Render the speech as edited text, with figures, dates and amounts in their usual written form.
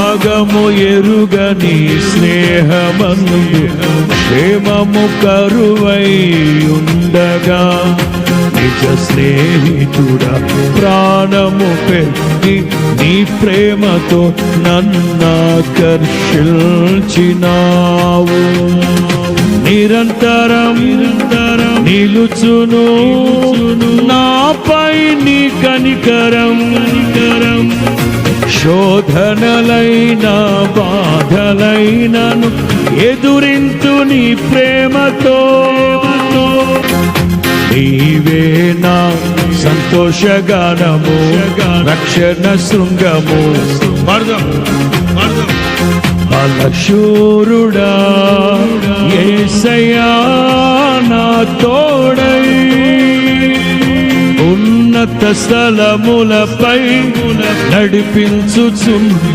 త్యాగము ఎరుగని స్నేహమందు క్షేమము కరువై ఉండగా నిజ స్నేహితుడా ప్రాణము పెట్టి నీ ప్రేమతో నన్నాకర్షించినావు. నిరంతరం నిలుచును నాపై నీ కనికరం. శోధనలైన బాధలైనను ఎదురింతు నీ ప్రేమతో. నీవే నా సంతోషగానము రక్షణ శృంగము. బలశూరుడా యేసయ్యా నా తోడై ఉన్నత స్థలములపై నడిపించుచున్న